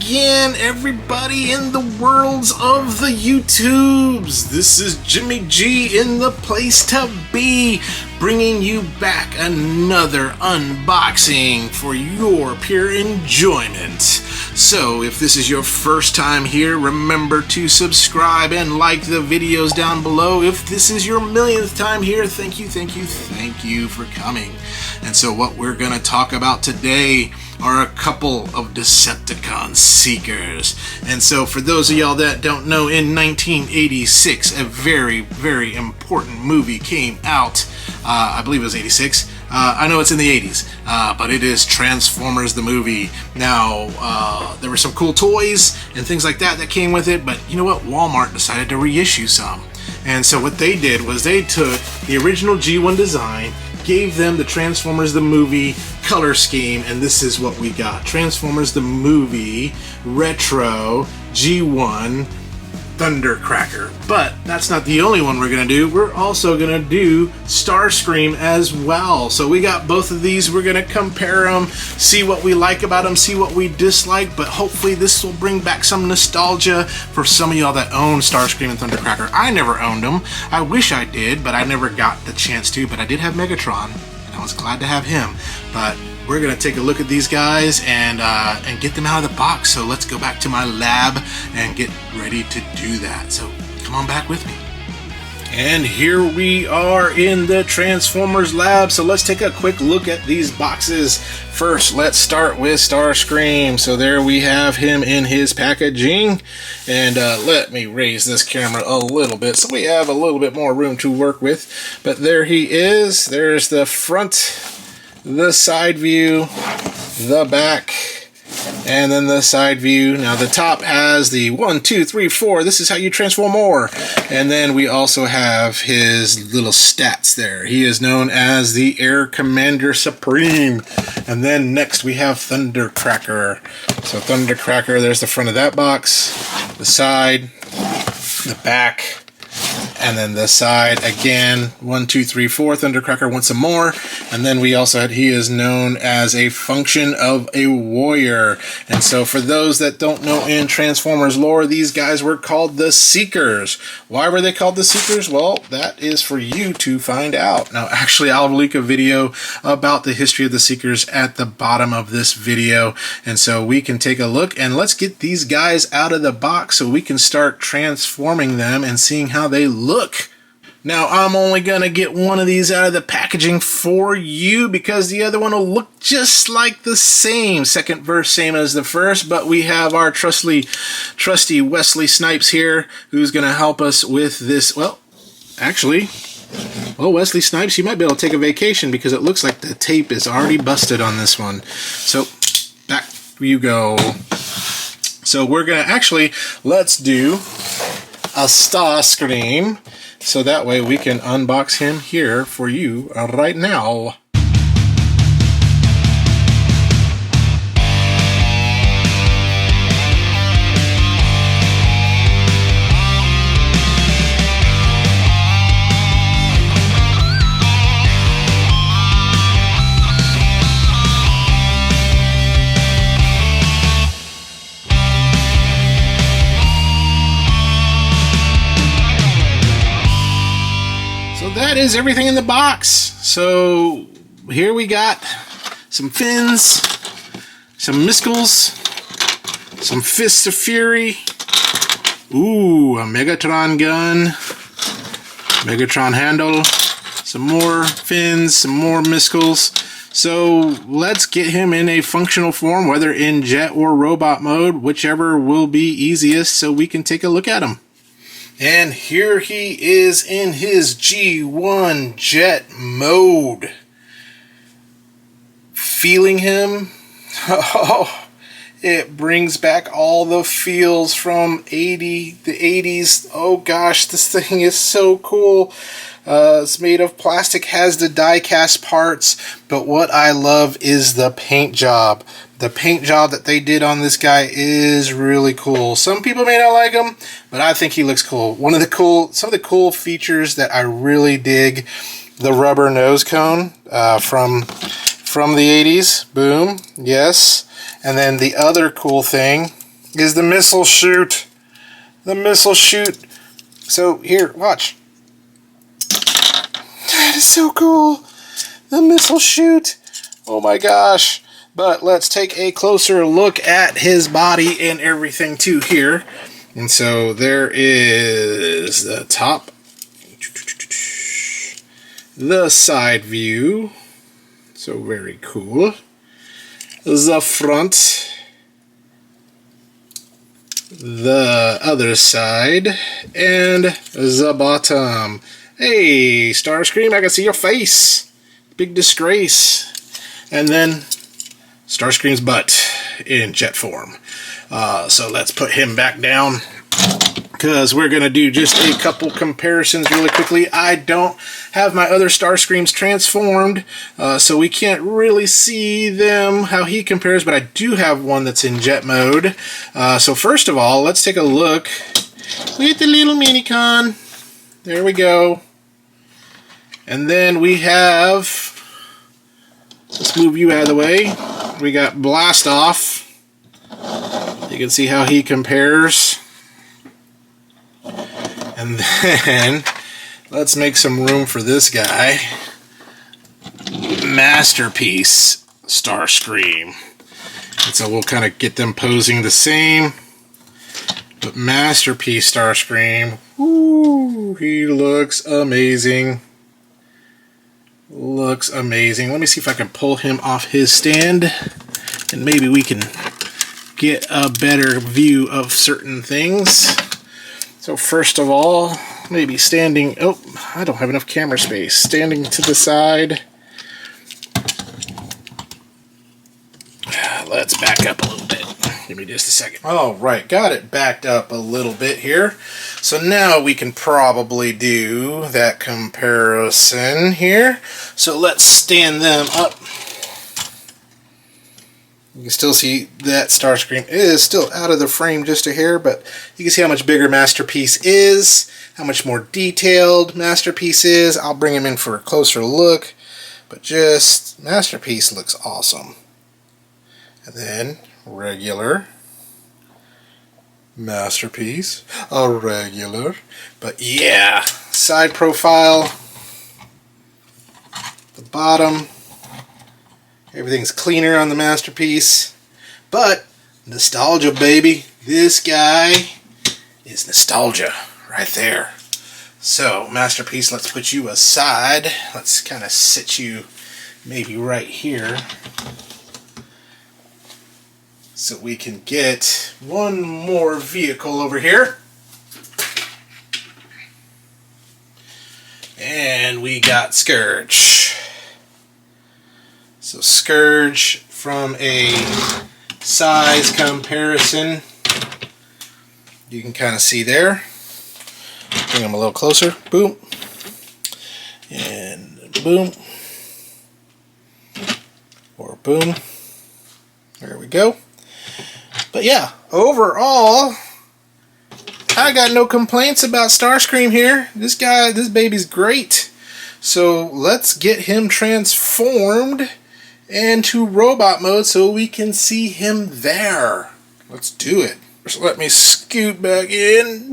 again, everybody in the worlds of the YouTubes. This is Jimmy G in the place to be, bringing you back another unboxing for your pure enjoyment. So, if this is your first time here, remember to subscribe and like the videos down below. If this is your millionth time here, thank you for coming. And so what we're going to talk about today are a couple of Decepticon Seekers. And so for those of y'all that don't know, in 1986, a very, very important movie came out. I believe it was 86. I know it's in the 80s, but it is Transformers the movie. Now, there were some cool toys and things like that that came with it, but you know what? Walmart decided to reissue some. And so what they did was they took the original G1 design, gave them the Transformers the movie color scheme, and this is what we got. Transformers the movie retro G1 Thundercracker. But that's not the only one we're going to do. We're also going to do Starscream as well. So we got both of these. We're going to compare them, see what we like about them, see what we dislike, but hopefully this will bring back some nostalgia for some of y'all that own Starscream and Thundercracker. I never owned them. I wish I did, but I never got the chance to. But I did have Megatron, and I was glad to have him. But we're going to take a look at these guys and get them out of the box. So let's go back to my lab and get ready to do that. So come on back with me. And here we are in the Transformers lab. So let's take a quick look at these boxes. First, let's start with Starscream. So there we have him in his packaging. And let me raise this camera a little bit so we have a little bit more room to work with. But there he is. There's the front, the side view, the back, and then the side view. Now the top has the 1, 2, 3, 4. This is how you transform more. And then we also have his little stats there. He is known as the Air Commander Supreme. And then next we have Thundercracker. So Thundercracker, there's the front of that box, the side, the back, and then the side again. 1, 2, 3, 4. Thundercracker wants some more. And then we also had, he is known as a function of a warrior. And so for those that don't know in Transformers lore, these guys were called the Seekers. Why were they called the Seekers? Well, that is for you to find out. Now, actually, I'll link a video about the history of the Seekers at the bottom of this video. And so we can take a look and let's get these guys out of the box so we can start transforming them and seeing how they look. Now, I'm only going to get one of these out of the packaging for you because the other one will look just like the same. Second verse, same as the first, but we have our trusty Wesley Snipes here who's going to help us with this. Well, actually, Wesley Snipes, you might be able to take a vacation because it looks like the tape is already busted on this one. So, back you go. So, we're going to actually, let's do a Starscream, so that way we can unbox him here for you right now. That is everything in the box. So here we got some fins, some Miskels, some Fists of Fury, ooh, a Megatron gun, Megatron handle, some more fins, some more Miskels. So let's get him in a functional form, whether in jet or robot mode, whichever will be easiest, so we can take a look at him. And here he is in his G1 jet mode. Feeling him? Oh, it brings back all the feels from the 80s. Oh gosh, this thing is so cool. It's made of plastic, has the die-cast parts, but what I love is the paint job. The paint job that they did on this guy is really cool. Some people may not like him, but I think he looks cool. Some of the cool features that I really dig, the rubber nose cone from the 80s. Boom, yes. And then the other cool thing is the missile chute. The missile chute. So here, watch. That is so cool. The missile chute. Oh my gosh. But let's take a closer look at his body and everything too here. And so there is the top. The side view. So very cool. The front. The other side. And the bottom. Hey, Starscream, I can see your face. Big disgrace. And then Starscream's butt in jet form. So let's put him back down, because we're going to do just a couple comparisons really quickly. I don't have my other Starscreams transformed, so we can't really see them, how he compares, but I do have one that's in jet mode. So first of all, let's take a look with the little Megacon. There we go. And then we have, let's move you out of the way. We got Blast Off. You can see how he compares. And then let's make some room for this guy. Masterpiece Starscream. And so we'll kind of get them posing the same. But Masterpiece Starscream. Woo, he looks amazing. Looks amazing. Let me see if I can pull him off his stand, and maybe we can get a better view of certain things. So first of all, maybe standing, oh, I don't have enough camera space. Standing to the side. Let's back up a little bit. Give me just a second. All right, got it backed up a little bit here. So now we can probably do that comparison here. So let's stand them up. You can still see that Starscream is still out of the frame just a hair, but you can see how much bigger Masterpiece is, how much more detailed Masterpiece is. I'll bring him in for a closer look, but just Masterpiece looks awesome. And then regular Masterpiece, a regular, but yeah, side profile, the bottom, everything's cleaner on the Masterpiece, but nostalgia, baby. This guy is nostalgia right there. So Masterpiece, let's put you aside. Let's kind of sit you maybe right here, so we can get one more vehicle over here. And we got Scourge. So Scourge, from a size comparison, you can kind of see there. Bring him a little closer. Boom. And boom. Or boom. There we go. But yeah, overall, I got no complaints about Starscream here. This baby's great. So let's get him transformed into robot mode so we can see him there. Let's do it. Just let me scoot back in.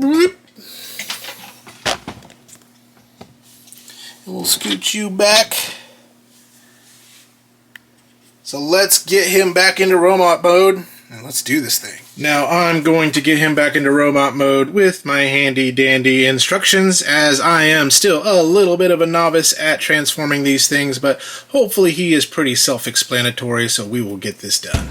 We'll scoot you back. So let's get him back into robot mode. And let's do this thing. Now I'm going to get him back into robot mode with my handy dandy instructions, as I am still a little bit of a novice at transforming these things, but hopefully he is pretty self-explanatory, so we will get this done.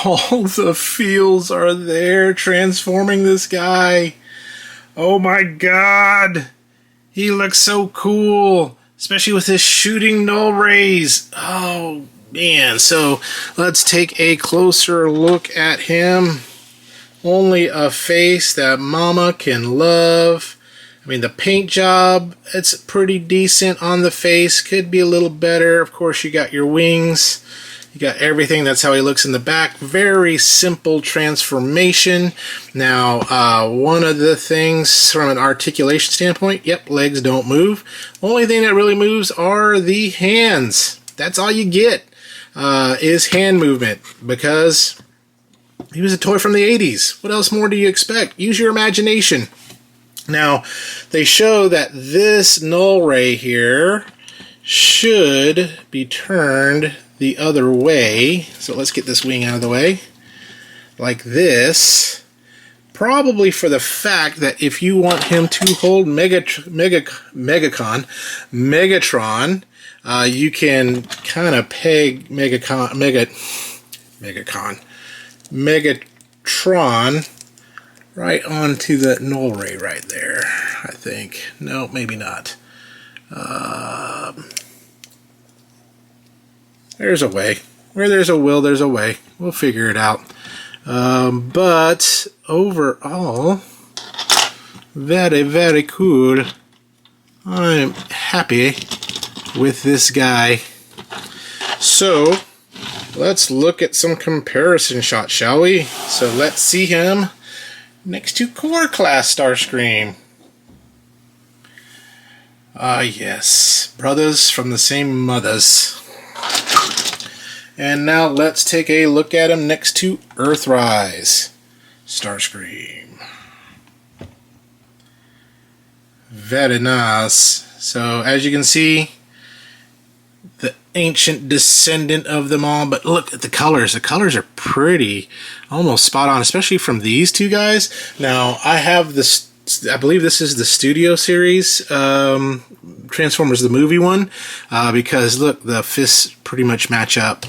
all the feels are there transforming this guy. Oh my god. He looks so cool, especially with his shooting null rays. Oh man, so let's take a closer look at him. Only a face that mama can love. I mean, the paint job, it's pretty decent on the face. Could be a little better. Of course, you got your wings. You got everything. That's how he looks in the back. Very simple transformation. Now, one of the things from an articulation standpoint, yep, legs don't move. Only thing that really moves are the hands. That's all you get is hand movement, because he was a toy from the 80s. What else more do you expect? Use your imagination. Now, they show that this null ray here should be turned the other way. So let's get this wing out of the way. Like this. Probably for the fact that if you want him to hold Megatron, you can kind of peg Megatron right onto that null ray right there, I think. No, maybe not. There's a way. Where there's a will, there's a way. We'll figure it out. But overall, very, very cool. I'm happy with this guy. So, let's look at some comparison shots, shall we? So let's see him next to Core Class Starscream. Ah, yes. Brothers from the same mothers. And now let's take a look at him next to Earthrise Starscream. Very nice. So, as you can see, the ancient descendant of them all, but look at the colors. The colors are pretty, almost spot on, especially from these two guys. Now, I have this, I believe this is the Studio Series, Transformers the movie one, because look, the fists pretty much match up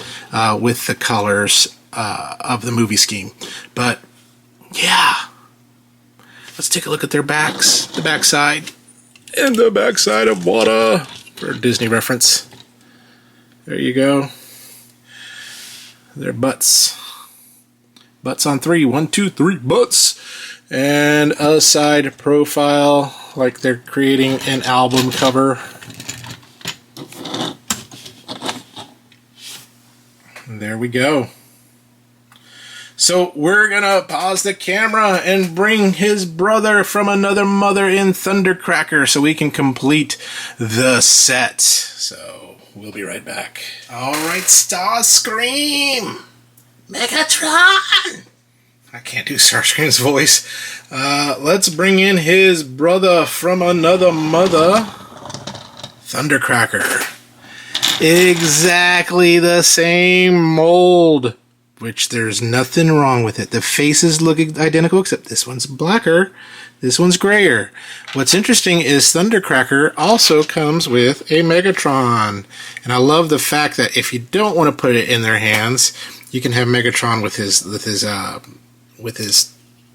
with the colors of the movie scheme. But, yeah. Let's take a look at their backs, the backside, and the backside of water, for a Disney reference. There you go. Their butts. Butts on 3. 1, 2, 3 butts. And a side profile, like they're creating an album cover. There we go. So we're gonna pause the camera and bring his brother from another mother in Thundercracker so we can complete the set. So we'll be right back. Alright, Starscream! Megatron! I can't do Starscream's voice. Let's bring in his brother from another mother, Thundercracker. Exactly the same mold, which there's nothing wrong with it. The faces look identical, except this one's blacker, this one's grayer. What's interesting is Thundercracker also comes with a Megatron. And I love the fact that if you don't want to put it in their hands, you can have Megatron with his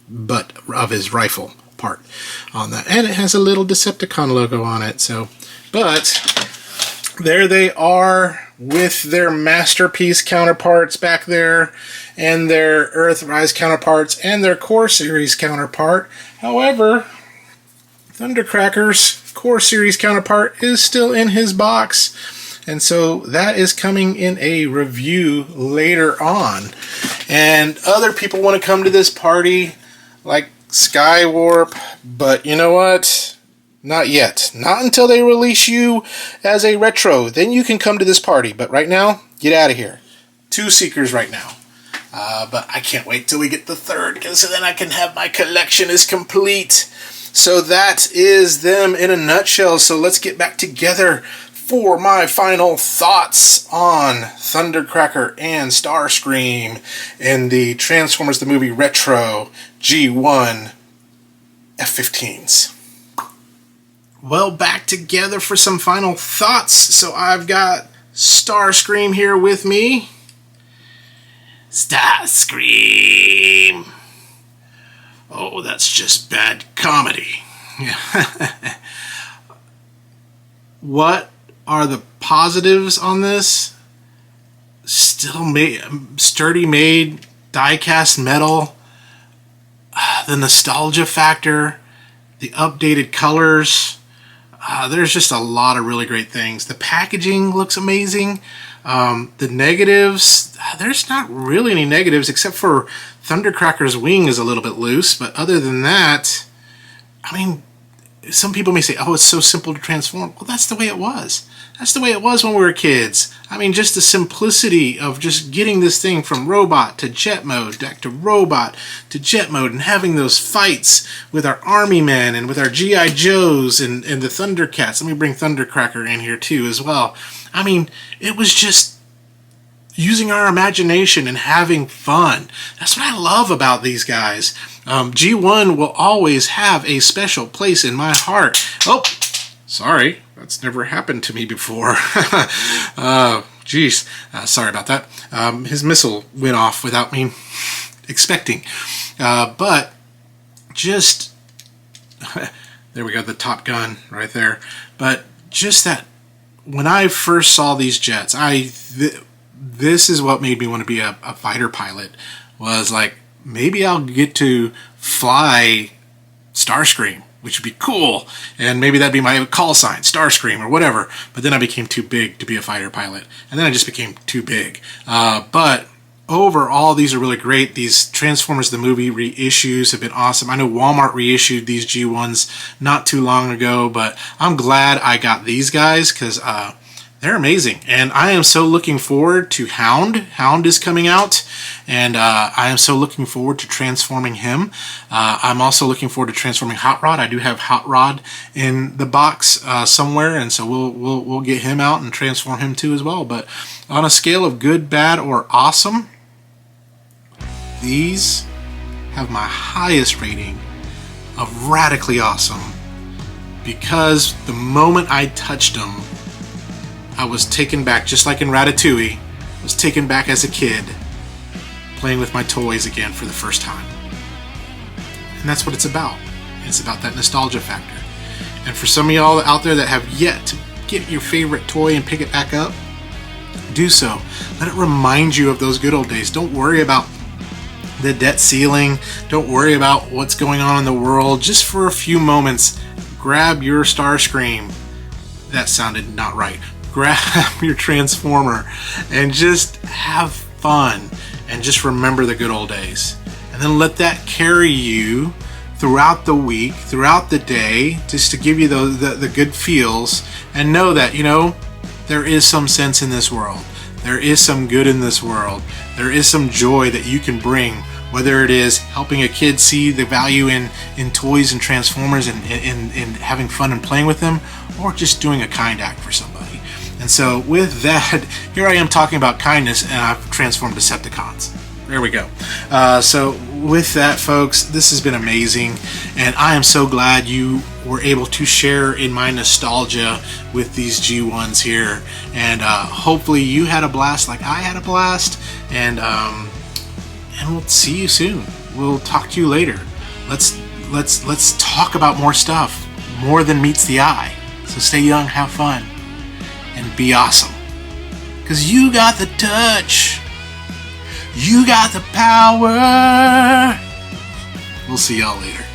butt of his rifle part on that. And it has a little Decepticon logo on it. So, but there they are with their Masterpiece counterparts back there, and their Earthrise counterparts, and their Core Series counterpart. However, Thundercracker's Core Series counterpart is still in his box, and so that is coming in a review later on. And other people want to come to this party, like Skywarp, but you know what? Not yet. Not until they release you as a retro. Then you can come to this party. But right now, get out of here. 2 seekers right now. But I can't wait till we get the 3rd, because then I can have my collection is complete. So that is them in a nutshell. So let's get back together for my final thoughts on Thundercracker and Starscream in the Transformers the Movie Retro G1 F-15s. Well, back together for some final thoughts. So I've got Starscream here with me. Starscream. Oh, that's just bad comedy. What are the positives on this? Still sturdy made, die-cast metal, the nostalgia factor, the updated colors. There's just a lot of really great things. The packaging looks amazing. The negatives, there's not really any negatives except for Thundercracker's wing is a little bit loose, but other than that, I mean, some people may say, oh, it's so simple to transform. Well, that's the way it was. That's the way it was when we were kids. I mean, just the simplicity of just getting this thing from robot to jet mode, back to robot to jet mode, and having those fights with our army men and with our G.I. Joes and the Thundercats. Let me bring Thundercracker in here too as well. I mean, it was just using our imagination and having fun. That's what I love about these guys. G1 will always have a special place in my heart. Oh, sorry. That's never happened to me before. Geez. Sorry about that. His missile went off without me expecting. But just... there we go, the Top Gun right there. But just that, when I first saw these jets, this is what made me want to be a fighter pilot. Was like, maybe I'll get to fly Starscream, which would be cool, and maybe that'd be my call sign, Starscream or whatever. But then I became too big to be a fighter pilot, and then I just became too big. But overall, these are really great. These Transformers the movie reissues have been awesome. I know Walmart reissued these G1s not too long ago, but I'm glad I got these guys because they're amazing. And I am so looking forward to Hound. Hound is coming out, and I am so looking forward to transforming him. I'm also looking forward to transforming Hot Rod. I do have Hot Rod in the box somewhere, and so we'll get him out and transform him too as well. But on a scale of good, bad, or awesome, these have my highest rating of radically awesome, because the moment I touched them, I was taken back, just like in Ratatouille. I was taken back as a kid, playing with my toys again for the first time. And that's what it's about. It's about that nostalgia factor. And for some of y'all out there that have yet to get your favorite toy and pick it back up, do so. Let it remind you of those good old days. Don't worry about the debt ceiling. Don't worry about what's going on in the world. Just for a few moments, grab your Starscream. That sounded not right. Grab your Transformer and just have fun and just remember the good old days. And then let that carry you throughout the week, throughout the day, just to give you the good feels, and know that, you know, there is some sense in this world. There is some good in this world. There is some joy that you can bring, whether it is helping a kid see the value in toys and Transformers and having fun and playing with them, or just doing a kind act for somebody. And so with that, here I am talking about kindness, and I've transformed Decepticons. There we go. So with that, folks, this has been amazing, and I am so glad you were able to share in my nostalgia with these G1s here, and hopefully you had a blast like I had a blast, and we'll see you soon. We'll talk to you later. Let's talk about more stuff, more than meets the eye. So stay young, have fun, and be awesome. Because you got the touch. You got the power. We'll see y'all later.